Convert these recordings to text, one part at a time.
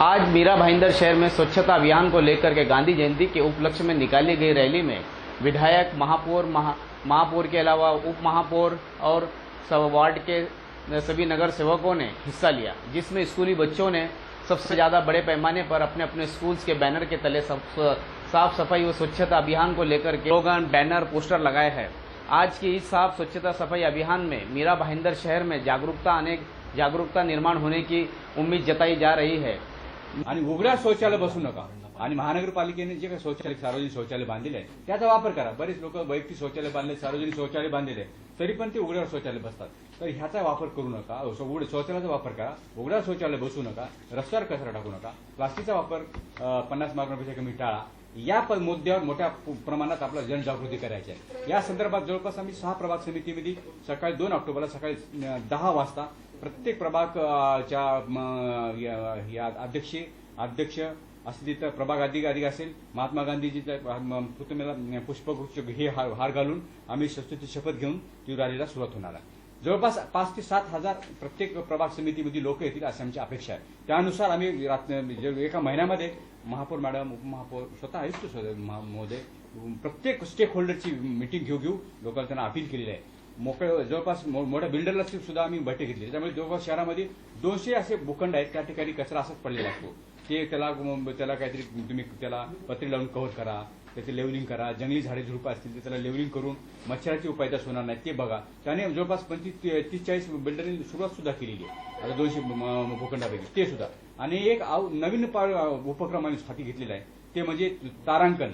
आज मीरा भाईंदर शहर में स्वच्छता अभियान को लेकर के गांधी जयंती के उपलक्ष्य में निकाली गई रैली में विधायक, महापौर के अलावा उप महापौर और सब वार्ड के सभी नगर सेवकों ने हिस्सा लिया, जिसमें स्कूली बच्चों ने सबसे ज्यादा बड़े पैमाने पर अपने अपने स्कूल्स के बैनर के तले साफ सफाई व स्वच्छता अभियान को लेकर के स्लोगन, बैनर, पोस्टर लगाए हैं। आज की इस साफ स्वच्छता सफाई अभियान में मीरा भाईंदर शहर में जागरूकता निर्माण होने की उम्मीद जताई जा रही है। आणि उघड्या शौचालय बसू नका आणि महानगरपालिकेने जे काही शौचालय, सार्वजनिक शौचालय बांधलेले आहे त्याचा वापर करा। बरेच लोक वैयक्तिक शौचालय बांधले, सार्वजनिक शौचालय बांधलेले तरी पण ते उघड्यावर शौचालय बसतात, तर ह्याचा वापर करू नका। उघड्या शौचालयाचा वापर करा, उघड्या शौचालय बसू नका, रस्त्यावर कचरा टाकू नका, प्लास्टिकचा वापर 50 मायक्रॉनपेक्षा कमी टाळा। या मुद्द्यावर मोठ्या प्रमाणात आपला जनजागृती करायची आहे। या संदर्भात जवळपास आम्ही 6 प्रभाग समितीमध्ये सकाळी 2 ऑक्टोबरला सकाळी 10 वाजता प्रत्येक प्रभागच्या अध्यक्ष असतील तर प्रभाग अधिकारी असेल, महात्मा गांधीजीच्या पुतळ्याला पुष्पगुच्छ हे हार घालून आम्ही स्वच्छतेची शपथ घेऊन ती रॅलीला सुरुवात होणार आहे। जवळपास 5 ते 7 हजार प्रत्येक प्रभाग समितीमध्ये लोक येतील अशी आमची अपेक्षा आहे। त्यानुसार आम्ही एका महिन्यामध्ये महापौर मॅडम, उपमहापौर, स्वतः आयुक्त महोदय प्रत्येक स्टेक होल्डरची मीटिंग घेऊ लोकांना त्यांना अपील केलेली आहे। जवळपास मोठ्या बिल्डरला सुद्धा आम्ही बैठक घेतली, त्यामुळे जवळपास शहरामध्ये 200 असे भूखंड आहेत, त्या ठिकाणी कचरा असाच पडलेला असतो। त्याला काहीतरी तुम्ही त्याला पत्रे लावून कव्हर करा, त्याचे लेवलिंग करा, जंगली झाडे झुडपं असतील तर त्याला लेवलिंग करून मच्छराची उपायदास होणार नाही ते बघा। त्याने जवळपास 30-40 बिल्डरनी सुरुवात सुद्धा केलेली आहे आता 200 भूखंडापैकी ते सुद्धा। आणि एक नवीन उपक्रम आम्ही हाती घेतलेला आहे, ते म्हणजे तारांकन।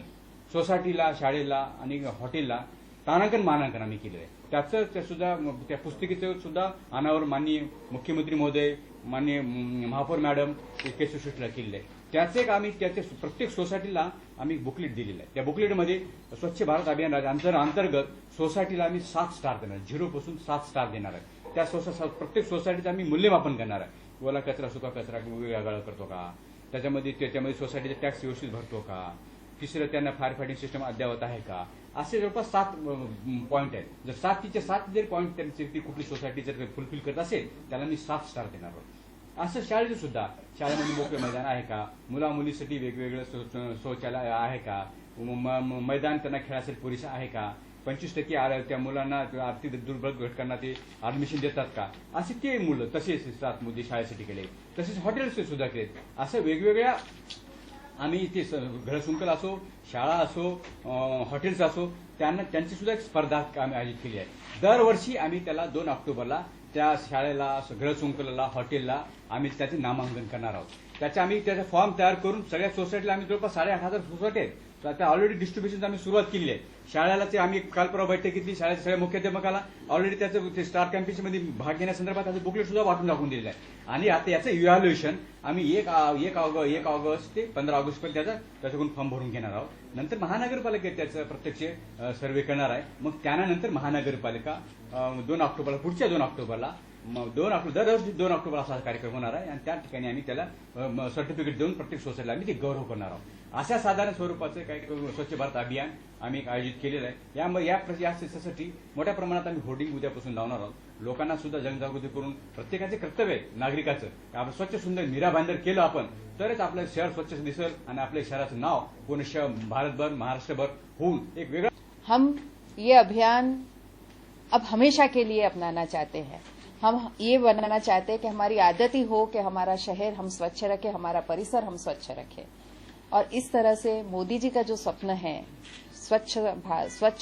सोसायटीला, शाळेला आणि हॉटेलला तारांकन मानांकन आम्ही केलेलं आहे। त्याचं सुद्धा त्या पुस्तिकेचं सुद्धा अनावर माननीय मुख्यमंत्री महोदय, माननीय महापौर मॅडम केसुशीला केलेलं आहे। त्याचे एक आम्ही त्याच्या प्रत्येक सोसायटीला आम्ही बुकलेट दिलेलं आहे। त्या बुकलेटमध्ये स्वच्छ भारत अभियान अंतर्गत सोसायटीला आम्ही 7 स्टार देणार, 0 पासून 7 स्टार देणार आहे। त्या प्रत्येक सोसायटीचं आम्ही मूल्यमापन करणार आहे। ओला कचरा, सुका कचरा वेगळा करतो का, त्याच्यामध्ये सोसायटीचा टॅक्स व्यवस्थित भरतो का, तिसरं त्यांना फायर फायटिंग सिस्टम अद्ययावत आहे का, असे जवळपास 7 पॉईंट आहेत। जर 7 जर पॉईंट त्यांची कुठली सोसायटी जर फुलफिल करत असेल त्याला मी 7 स्टार देणार आहोत। असं शाळेत सुद्धा, शाळेमध्ये मोकळे मैदान आहे का, मुला मुलीसाठी वेगवेगळं शौचालय आहे का, मैदान त्यांना खेळासाठी पुरेसं आहे का, 25% त्या मुलांना आर्थिक दुर्बल घटकांना ते ऍडमिशन देतात का, असे ते मुलं तसेच 7 मुद्दे शाळेसाठी केले। तसेच हॉटेल्स सुद्धा केले। असं वेगवेगळ्या आम्ही ते घरसुंकल असो, शाळा असो, हॉटेल्स असो, त्यांची सुद्धा एक स्पर्धा आम्ही आयोजित केली आहे। दरवर्षी आम्ही त्याला 2 ऑक्टोबरला त्या शाळेला, घरसुंकलला, हॉटेलला आम्ही त्याचे नामांकन करणार आहोत। त्याचा फॉर्म तयार करून सगळ्या सोसायटीला आम्ही जवळपास 8,500 सोसायटी आहेत, तर आता ऑलरेडी डिस्ट्रीब्युशन आम्ही सुरुवात केली आहे। शाळेला ते आम्ही काल परवा बैठक घेतली, शाळेच्या सगळ्या मुख्याध्यापकाला ऑलरेडी त्याचं स्टार कॅम्पेनमध्ये भाग घेण्यासंदर्भात त्याचं बुकलेट सुद्धा वाटून दाखवून दिलेलं आहे। आणि आता याचं इव्हॅल्युएशन आम्ही 1 ऑगस्ट ते 15 ऑगस्ट पर्यंत त्याच्याकडून फॉर्म भरून घेणार आहोत। नंतर महानगरपालिका त्याचं प्रत्यक्ष सर्व्हे करणार आहे। मग त्यानंतर महानगरपालिका 2 ऑक्टोबरला, पुढच्या 2 ऑक्टोबरला, 2 ऑक्टोबर असा कार्यक्रम होणार आहे आणि त्या ठिकाणी आम्ही त्याला सर्टिफिकेट देऊन प्रत्येक सोसायटीला आम्ही ते गौरव करणार आहोत। अशा साधारण स्वरूपाचं काही स्वच्छ भारत अभियान आम्ही आयोजित केलेलं आहे। यासाठी मोठ्या प्रमाणात आम्ही होर्डिंग उद्यापासून लावणार आहोत। लोकांना सुद्धा जनजागृती करून प्रत्येकाचे कर्तव्य आहे नागरिकाचं, आपण स्वच्छ सुंदर मीरा भाईंदर केलं आपण तरच आपलं शहर स्वच्छ दिसेल आणि आपल्या शहराचं नाव पूर्ण भारतभर, महाराष्ट्रभर होऊन एक वेगळं। हम ये अभियान अब हमेशा के लिए अपनाना चाहते हैं। हम ये बनाना चाहते हैं कि हमारी आदत ही हो कि हमारा शहर हम स्वच्छ रखें, हमारा परिसर हम स्वच्छ रखें। और इस तरह से मोदी जी का जो स्वप्न है स्वच्छ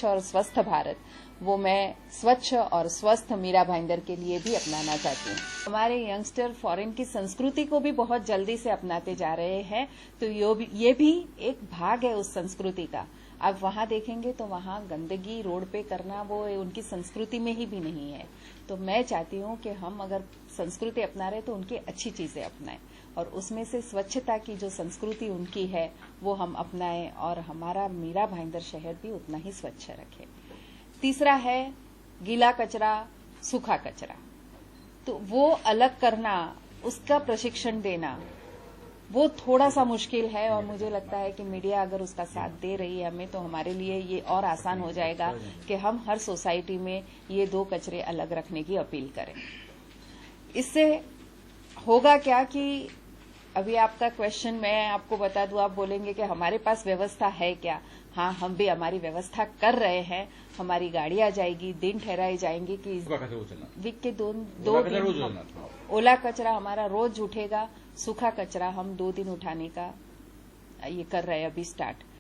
और स्वस्थ भारत, वो मैं स्वच्छ और स्वस्थ मीरा भाईंदर के लिए भी अपनाना चाहती हूँ। हमारे यंगस्टर फॉरेन की संस्कृति को भी बहुत जल्दी से अपनाते जा रहे हैं, तो ये भी एक भाग है उस संस्कृति का। आप वहां देखेंगे तो वहां गंदगी रोड पे करना वो उनकी संस्कृति में ही भी नहीं है। तो मैं चाहती हूं कि हम अगर संस्कृति अपना रहे तो उनकी अच्छी चीजें अपनाएं और उसमें से स्वच्छता की जो संस्कृति उनकी है वो हम अपनाएं और हमारा मीरा भाईंदर शहर भी उतना ही स्वच्छ रखे। तीसरा है गीला कचरा, सूखा कचरा, तो वो अलग करना, उसका प्रशिक्षण देना वो थोड़ा सा मुश्किल है और मुझे लगता है कि मीडिया अगर उसका साथ दे रही है हमें, तो हमारे लिए ये और आसान हो जाएगा कि हम हर सोसाइटी में ये 2 कचरे अलग रखने की अपील करें। इससे होगा क्या कि अभी आपका क्वेश्चन मैं आपको बता दूं, आप बोलेंगे कि हमारे पास व्यवस्था है क्या। हाँ, हम भी हमारी व्यवस्था कर रहे हैं। हमारी गाड़ी आ जाएगी, दिन ठहराई जाएंगी कि सुका कचरा उचलणार वीक के दो ओला कचरा रोज दिन उचलणार ओला कचरा हमारा रोज उठेगा, सूखा कचरा हम 2 दिन उठाने का ये कर रहे हैं अभी स्टार्ट।